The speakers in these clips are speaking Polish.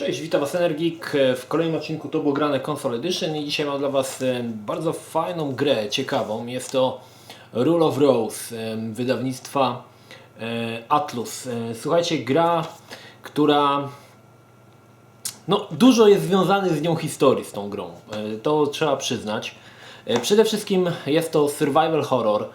Cześć, witam Was Energik w kolejnym odcinku To było grane Console Edition i dzisiaj mam dla Was bardzo fajną grę, ciekawą. Jest to Rule of Rose wydawnictwa Atlus. Słuchajcie, gra, która dużo jest związane z nią historii, z tą grą. To trzeba przyznać. Przede wszystkim jest to survival horror.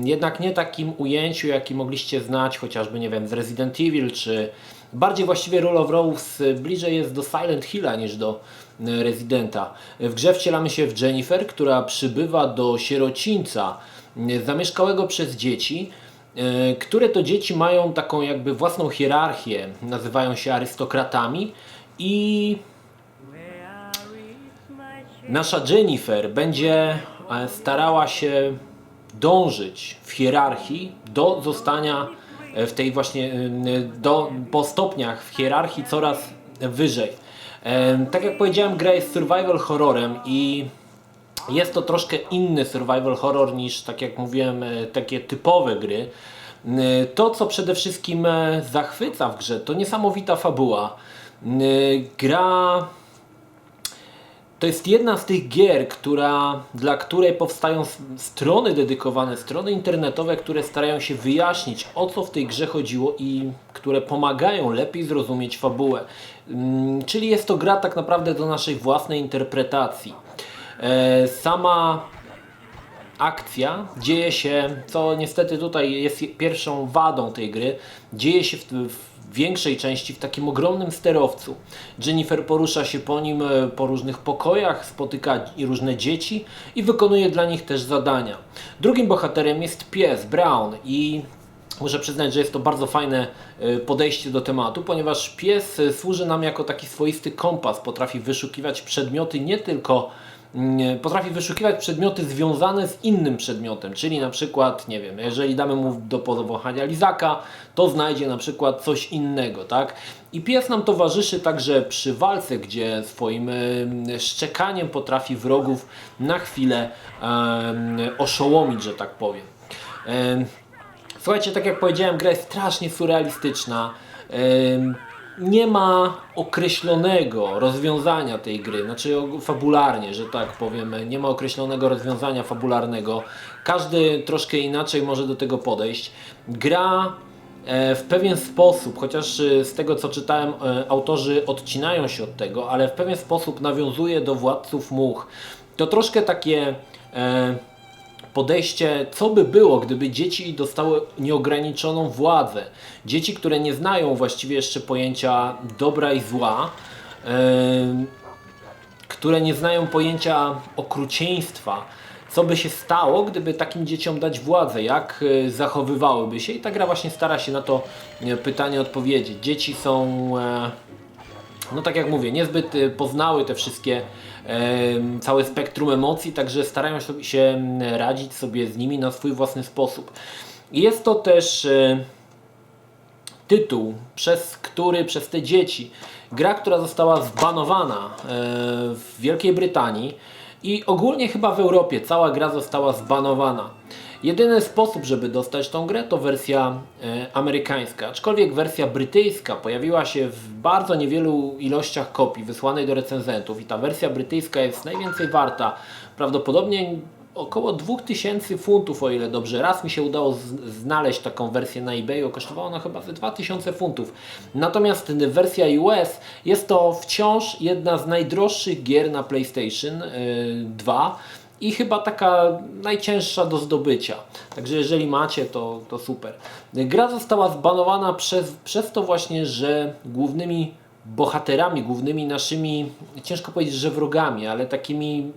Jednak nie takim ujęciu, jaki mogliście znać chociażby, nie wiem, z Resident Evil, czy bardziej właściwie Rule of Rose bliżej jest do Silent Hilla niż do Residenta. W grze wcielamy się w Jennifer, która przybywa do sierocińca zamieszkałego przez dzieci, które to dzieci mają taką jakby własną hierarchię, nazywają się arystokratami i nasza Jennifer będzie starała się dążyć w hierarchii do zostania w tej właśnie po stopniach w hierarchii coraz wyżej. Tak jak powiedziałem, gra jest survival horrorem i jest to troszkę inny survival horror niż, tak jak mówiłem, takie typowe gry. To, co przede wszystkim zachwyca w grze, to niesamowita fabuła. Gra to jest jedna z tych gier, dla której powstają strony dedykowane, strony internetowe, które starają się wyjaśnić, o co w tej grze chodziło i które pomagają lepiej zrozumieć fabułę. Czyli jest to gra tak naprawdę do naszej własnej interpretacji. Sama akcja dzieje się, co niestety tutaj jest pierwszą wadą tej gry, dzieje się w większej części w takim ogromnym sterowcu. Jennifer porusza się po nim po różnych pokojach, spotyka różne dzieci i wykonuje dla nich też zadania. Drugim bohaterem jest pies Brown i muszę przyznać, że jest to bardzo fajne podejście do tematu, ponieważ pies służy nam jako taki swoisty kompas, potrafi wyszukiwać przedmioty potrafi wyszukiwać przedmioty związane z innym przedmiotem, czyli na przykład, nie wiem, jeżeli damy mu do powąchania lizaka, to znajdzie na przykład coś innego, tak? I pies nam towarzyszy także przy walce, gdzie swoim szczekaniem potrafi wrogów na chwilę oszołomić, że tak powiem. Słuchajcie, tak jak powiedziałem, gra jest strasznie surrealistyczna. Nie ma określonego rozwiązania tej gry, znaczy fabularnie, że tak powiem, nie ma określonego rozwiązania fabularnego. Każdy troszkę inaczej może do tego podejść. Gra w pewien sposób, chociaż z tego co czytałem, autorzy odcinają się od tego, ale w pewien sposób nawiązuje do Władców Much. To troszkę takie podejście, co by było, gdyby dzieci dostały nieograniczoną władzę. Dzieci, które nie znają właściwie jeszcze pojęcia dobra i zła, które nie znają pojęcia okrucieństwa. Co by się stało, gdyby takim dzieciom dać władzę? Jak zachowywałyby się? I ta gra właśnie stara się na to pytanie odpowiedzieć. Dzieci są, no tak jak mówię, niezbyt poznały te wszystkie całe spektrum emocji, także starają się radzić sobie z nimi na swój własny sposób. I jest to też tytuł, przez te dzieci, gra, która została zbanowana w Wielkiej Brytanii i ogólnie chyba w Europie cała gra została zbanowana. Jedyny sposób, żeby dostać tą grę, to wersja amerykańska, aczkolwiek wersja brytyjska pojawiła się w bardzo niewielu ilościach kopii wysłanej do recenzentów i ta wersja brytyjska jest najwięcej warta, prawdopodobnie około 2000 funtów, o ile dobrze. Raz mi się udało znaleźć taką wersję na eBayu, kosztowała ona chyba ze 2000 funtów. Natomiast wersja US jest to wciąż jedna z najdroższych gier na PlayStation 2 i chyba taka najcięższa do zdobycia. Także jeżeli macie, to super. Gra została zbanowana przez to właśnie, że głównymi bohaterami, głównymi naszymi, ciężko powiedzieć, że wrogami, ale takimi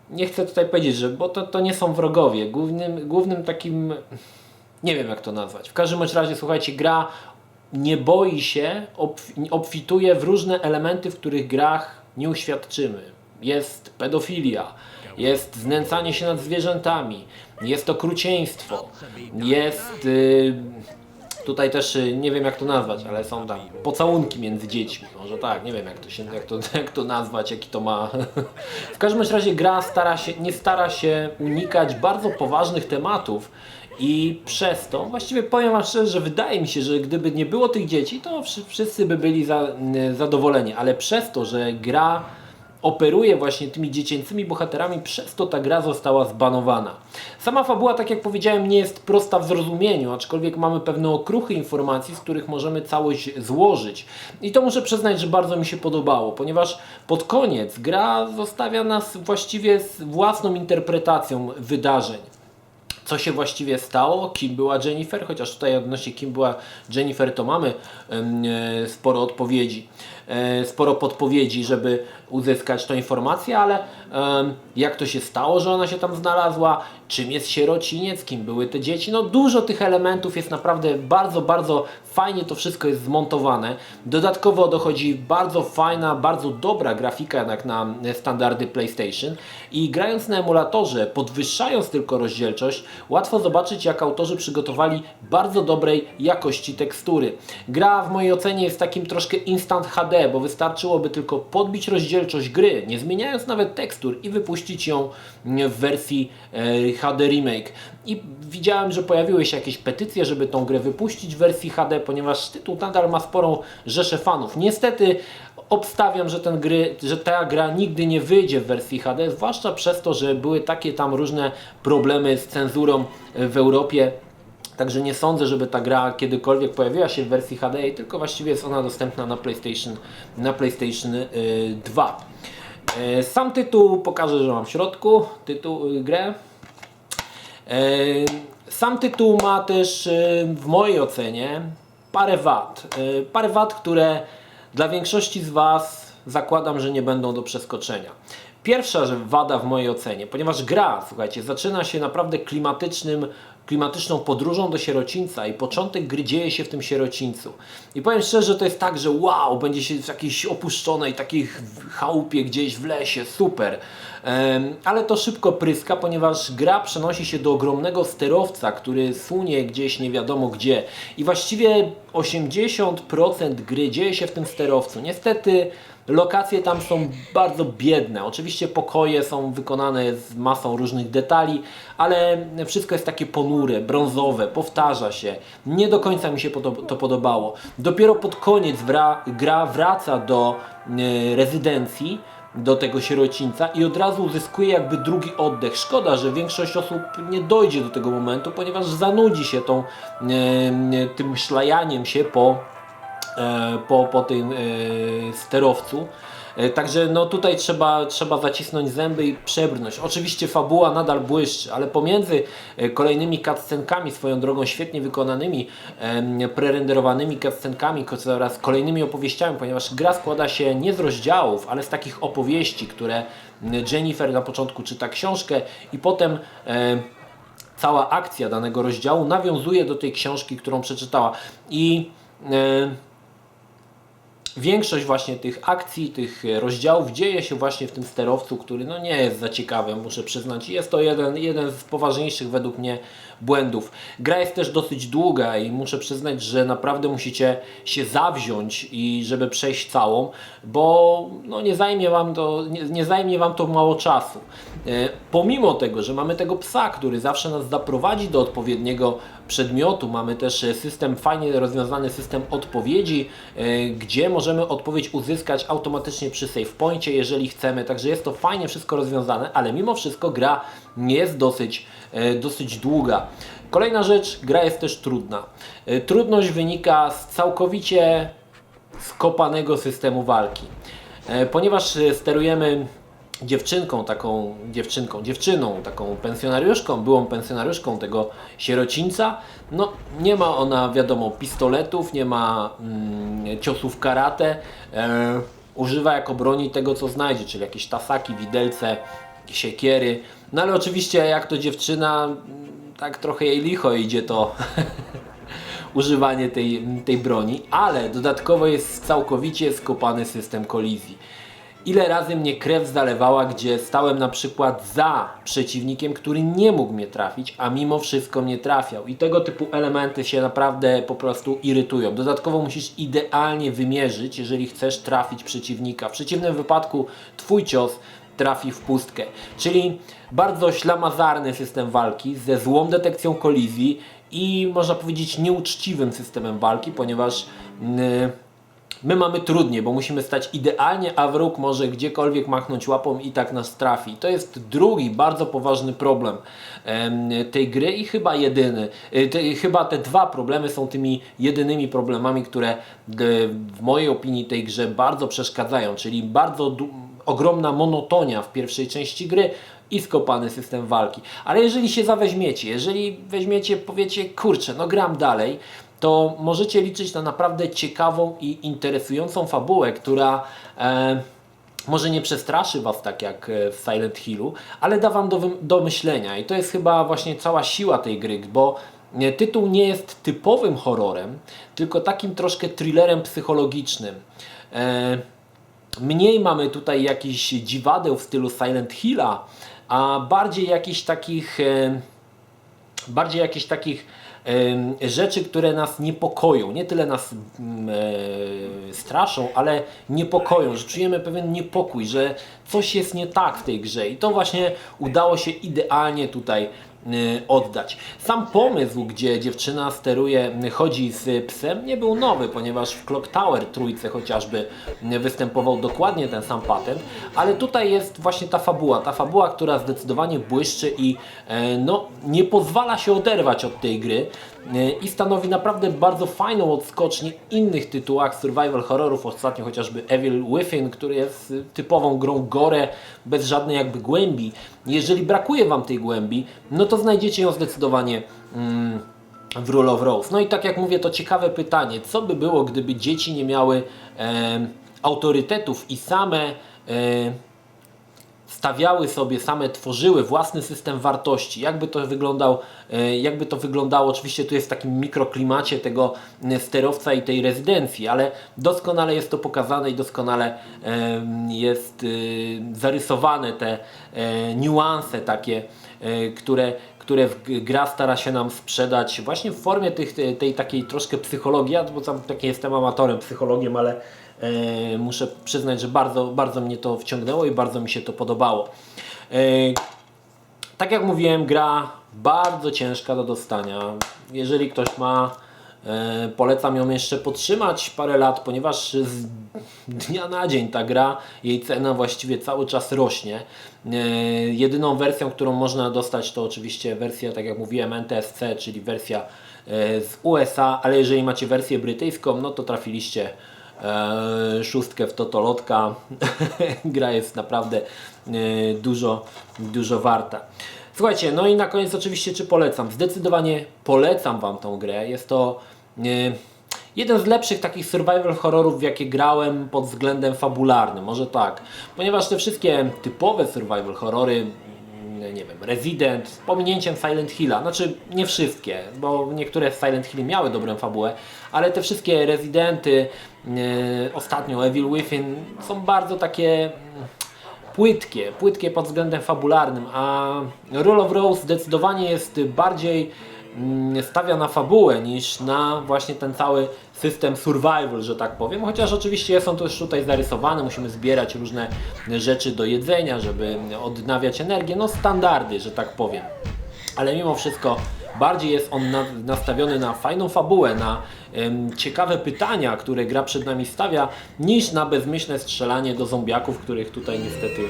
nie chcę tutaj powiedzieć, bo to nie są wrogowie. Głównym takim, nie wiem jak to nazwać. W każdym razie, słuchajcie, gra nie boi się, obfituje w różne elementy, w których grach nie uświadczymy. Jest pedofilia, jest znęcanie się nad zwierzętami, jest okrucieństwo, jest Tutaj też nie wiem jak to nazwać, ale są tam pocałunki między dziećmi. Może tak, nie wiem jak to nazwać, jaki to ma. W każdym razie gra nie stara się unikać bardzo poważnych tematów i przez to, właściwie powiem wam szczerze, że wydaje mi się, że gdyby nie było tych dzieci, to wszyscy by byli zadowoleni, ale przez to, że gra operuje właśnie tymi dziecięcymi bohaterami, przez to ta gra została zbanowana. Sama fabuła, tak jak powiedziałem, nie jest prosta w zrozumieniu, aczkolwiek mamy pewne okruchy informacji, z których możemy całość złożyć. I to muszę przyznać, że bardzo mi się podobało, ponieważ pod koniec gra zostawia nas właściwie z własną interpretacją wydarzeń. Co się właściwie stało, kim była Jennifer, chociaż tutaj odnośnie kim była Jennifer to mamy sporo odpowiedzi, sporo podpowiedzi, żeby uzyskać tą informację, ale jak to się stało, że ona się tam znalazła, czym jest sierociniec, kim były te dzieci, no dużo tych elementów jest naprawdę bardzo fajnie to wszystko jest zmontowane. Dodatkowo dochodzi bardzo fajna, bardzo dobra grafika jak na standardy PlayStation i grając na emulatorze, podwyższając tylko rozdzielczość, łatwo zobaczyć jak autorzy przygotowali bardzo dobrej jakości tekstury. Gra w mojej ocenie jest takim troszkę instant HD, bo wystarczyłoby tylko podbić rozdzielczość gry, nie zmieniając nawet tekstur i wypuścić ją w wersji HD Remake. I widziałem, że pojawiły się jakieś petycje, żeby tą grę wypuścić w wersji HD, ponieważ tytuł nadal ma sporą rzeszę fanów. Niestety obstawiam, że ta gra nigdy nie wyjdzie w wersji HD, zwłaszcza przez to, że były takie tam różne problemy z cenzurą w Europie. Także nie sądzę, żeby ta gra kiedykolwiek pojawiła się w wersji HD, tylko właściwie jest ona dostępna na PlayStation 2. Sam tytuł pokażę, że mam w środku grę. Sam tytuł ma też w mojej ocenie parę wad. Parę wad, które dla większości z Was zakładam, że nie będą do przeskoczenia. Pierwsza wada w mojej ocenie, ponieważ gra, słuchajcie, zaczyna się naprawdę klimatyczną podróżą do sierocińca i początek gry dzieje się w tym sierocińcu. I powiem szczerze, że to jest tak, że wow, będzie się w jakiejś opuszczonej takiej chałupie gdzieś w lesie, super. Ale to szybko pryska, ponieważ gra przenosi się do ogromnego sterowca, który sunie gdzieś nie wiadomo gdzie. I właściwie 80% gry dzieje się w tym sterowcu. Niestety lokacje tam są bardzo biedne. Oczywiście pokoje są wykonane z masą różnych detali, ale wszystko jest takie ponure, brązowe, powtarza się. Nie do końca mi się to podobało. Dopiero pod koniec gra wraca do rezydencji, do tego sierocińca i od razu uzyskuje jakby drugi oddech. Szkoda, że większość osób nie dojdzie do tego momentu, ponieważ zanudzi się tym szlajaniem się po tym sterowcu. Także no tutaj trzeba zacisnąć zęby i przebrnąć. Oczywiście fabuła nadal błyszczy, ale pomiędzy kolejnymi cutscenkami, swoją drogą świetnie wykonanymi, prerenderowanymi cutscenkami oraz kolejnymi opowieściami, ponieważ gra składa się nie z rozdziałów, ale z takich opowieści, które Jennifer na początku czyta książkę i potem cała akcja danego rozdziału nawiązuje do tej książki, którą przeczytała. I większość właśnie tych akcji, tych rozdziałów dzieje się właśnie w tym sterowcu, który no nie jest za ciekawy, muszę przyznać. Jest to jeden z poważniejszych według mnie błędów. Gra jest też dosyć długa i muszę przyznać, że naprawdę musicie się zawziąć i żeby przejść całą, bo no nie zajmie wam to mało czasu. Pomimo tego, że mamy tego psa, który zawsze nas zaprowadzi do odpowiedniego przedmiotu, mamy też fajnie rozwiązany system odpowiedzi, gdzie możemy odpowiedź uzyskać automatycznie przy save poincie, jeżeli chcemy, także jest to fajnie wszystko rozwiązane, ale mimo wszystko gra nie jest dosyć długa. Kolejna rzecz, gra jest też trudna. Trudność wynika z całkowicie skopanego systemu walki. Ponieważ sterujemy dziewczyną, taką pensjonariuszką, byłą pensjonariuszką tego sierocińca, no nie ma ona, wiadomo, pistoletów, nie ma ciosów karate, używa jako broni tego co znajdzie, czyli jakieś tasaki, widelce, siekiery, no ale oczywiście jak to dziewczyna, tak trochę jej licho idzie to używanie tej broni, ale dodatkowo jest całkowicie skopany system kolizji. Ile razy mnie krew zalewała, gdzie stałem na przykład za przeciwnikiem, który nie mógł mnie trafić, a mimo wszystko mnie trafiał. I tego typu elementy się naprawdę po prostu irytują. Dodatkowo musisz idealnie wymierzyć, jeżeli chcesz trafić przeciwnika. W przeciwnym wypadku twój cios trafi w pustkę. Czyli bardzo ślamazarny system walki ze złą detekcją kolizji i można powiedzieć nieuczciwym systemem walki, ponieważ my mamy trudniej, bo musimy stać idealnie, a wróg może gdziekolwiek machnąć łapą i tak nas trafi. To jest drugi bardzo poważny problem tej gry i chyba jedyny. Chyba te dwa problemy są tymi jedynymi problemami, które w mojej opinii tej grze bardzo przeszkadzają, czyli bardzo ogromna monotonia w pierwszej części gry i skopany system walki. Ale jeżeli się zaweźmiecie, jeżeli weźmiecie, powiecie, kurczę, no gram dalej, to możecie liczyć na naprawdę ciekawą i interesującą fabułę, która może nie przestraszy Was tak jak w Silent Hillu, ale da Wam do myślenia i to jest chyba właśnie cała siła tej gry, bo tytuł nie jest typowym horrorem, tylko takim troszkę thrillerem psychologicznym. Mniej mamy tutaj jakichś dziwadeł w stylu Silent Hilla, a bardziej jakichś takich rzeczy, które nas niepokoją. Nie tyle nas straszą, ale niepokoją, że czujemy pewien niepokój, że coś jest nie tak w tej grze i to właśnie udało się idealnie tutaj oddać. Sam pomysł, gdzie dziewczyna chodzi z psem, nie był nowy, ponieważ w Clock Tower trójce chociażby występował dokładnie ten sam patent, ale tutaj jest właśnie ta fabuła, która zdecydowanie błyszczy i no, nie pozwala się oderwać od tej gry i stanowi naprawdę bardzo fajną odskocznię innych tytułach survival horrorów, ostatnio chociażby Evil Within, który jest typową grą gore, bez żadnej jakby głębi. Jeżeli brakuje Wam tej głębi, no to znajdziecie ją zdecydowanie w Rule of Rose. No i tak jak mówię, to ciekawe pytanie, co by było, gdyby dzieci nie miały autorytetów i same same tworzyły własny system wartości. Jakby to wyglądało, oczywiście tu jest w takim mikroklimacie tego sterowca i tej rezydencji, ale doskonale jest to pokazane i doskonale jest zarysowane te niuanse takie, które gra stara się nam sprzedać właśnie w formie tej takiej troszkę psychologii, bo tam taki jestem amatorem psychologiem, ale muszę przyznać, że bardzo mnie to wciągnęło i bardzo mi się to podobało. Tak jak mówiłem, gra bardzo ciężka do dostania. Jeżeli ktoś ma, polecam ją jeszcze podtrzymać parę lat, ponieważ z dnia na dzień ta gra, jej cena właściwie cały czas rośnie. Jedyną wersją, którą można dostać, to oczywiście wersja, tak jak mówiłem, NTSC, czyli wersja z USA, ale jeżeli macie wersję brytyjską, no to trafiliście szóstkę w totolotka. Gra jest naprawdę dużo warta. Słuchajcie, no i na koniec oczywiście czy polecam? Zdecydowanie polecam Wam tą grę. Jest to jeden z lepszych takich survival horrorów, w jakie grałem pod względem fabularnym, może tak. Ponieważ te wszystkie typowe survival horrory, nie wiem, Resident, z pominięciem Silent Hilla, znaczy nie wszystkie, bo niektóre z Silent Hill miały dobrą fabułę, ale te wszystkie Residenty, ostatnio Evil Within są bardzo takie płytkie pod względem fabularnym, a Rule of Rose zdecydowanie jest bardziej stawia na fabułę niż na właśnie ten cały system survival, że tak powiem, chociaż oczywiście są też tutaj zarysowane, musimy zbierać różne rzeczy do jedzenia, żeby odnawiać energię, no standardy, że tak powiem, ale mimo wszystko bardziej jest on nastawiony na fajną fabułę, na ciekawe pytania, które gra przed nami stawia, niż na bezmyślne strzelanie do zombiaków, których tutaj niestety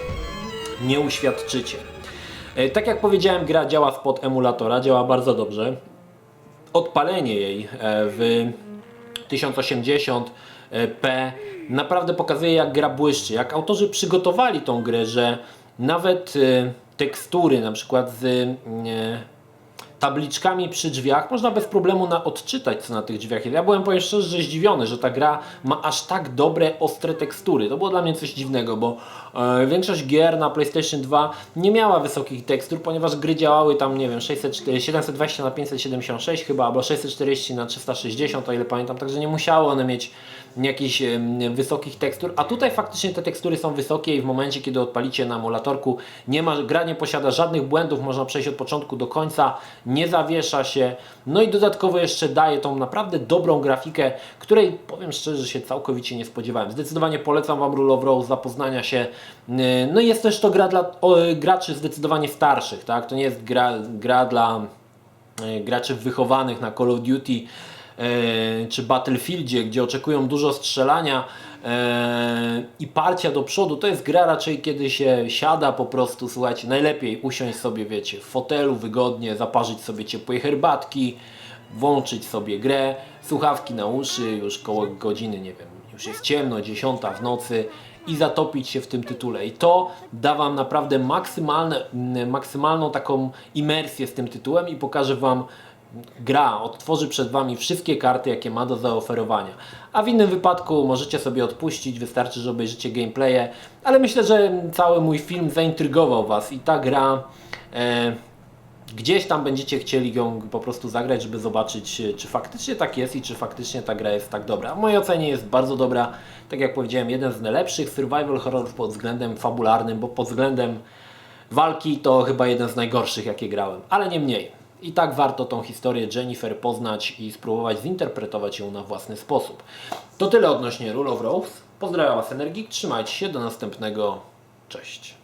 nie uświadczycie. Tak jak powiedziałem, gra działa spod emulatora, działa bardzo dobrze. Odpalenie jej w 1080p naprawdę pokazuje, jak gra błyszczy, jak autorzy przygotowali tą grę, że nawet tekstury na przykład z tabliczkami przy drzwiach można bez problemu odczytać, co na tych drzwiach jest. Ja byłem, powiem szczerze, że zdziwiony, że ta gra ma aż tak dobre, ostre tekstury. To było dla mnie coś dziwnego, bo większość gier na PlayStation 2 nie miała wysokich tekstur, ponieważ gry działały tam, nie wiem, 720 na 576 chyba, albo 640 na 360, o ile pamiętam, także nie musiały one mieć jakichś wysokich tekstur, a tutaj faktycznie te tekstury są wysokie i w momencie, kiedy odpalicie na emulatorku, gra nie posiada żadnych błędów, można przejść od początku do końca, nie zawiesza się, no i dodatkowo jeszcze daje tą naprawdę dobrą grafikę, której powiem szczerze, że się całkowicie nie spodziewałem. Zdecydowanie polecam Wam Rule of Rose, zapoznania się, no i jest też to gra dla graczy zdecydowanie starszych, tak? To nie jest gra dla graczy wychowanych na Call of Duty czy Battlefieldzie, gdzie oczekują dużo strzelania i parcia do przodu. To jest gra raczej, kiedy się siada po prostu, słuchajcie, najlepiej usiąść sobie, wiecie, w fotelu wygodnie, zaparzyć sobie ciepłej herbatki, włączyć sobie grę, słuchawki na uszy, już koło godziny, nie wiem, już jest ciemno, 10 w nocy i zatopić się w tym tytule. I to da Wam naprawdę maksymalną taką imersję z tym tytułem i pokaże Wam, gra otworzy przed Wami wszystkie karty, jakie ma do zaoferowania. A w innym wypadku możecie sobie odpuścić, wystarczy, że obejrzycie gameplaye, ale myślę, że cały mój film zaintrygował Was i ta gra gdzieś tam będziecie chcieli ją po prostu zagrać, żeby zobaczyć, czy faktycznie tak jest i czy faktycznie ta gra jest tak dobra. W mojej ocenie jest bardzo dobra, tak jak powiedziałem, jeden z najlepszych survival horrorów pod względem fabularnym, bo pod względem walki to chyba jeden z najgorszych, jakie grałem, ale nie mniej. I tak warto tą historię Jennifer poznać i spróbować zinterpretować ją na własny sposób. To tyle odnośnie Rule of Rose. Pozdrawiam Was Energik, trzymajcie się, do następnego. Cześć.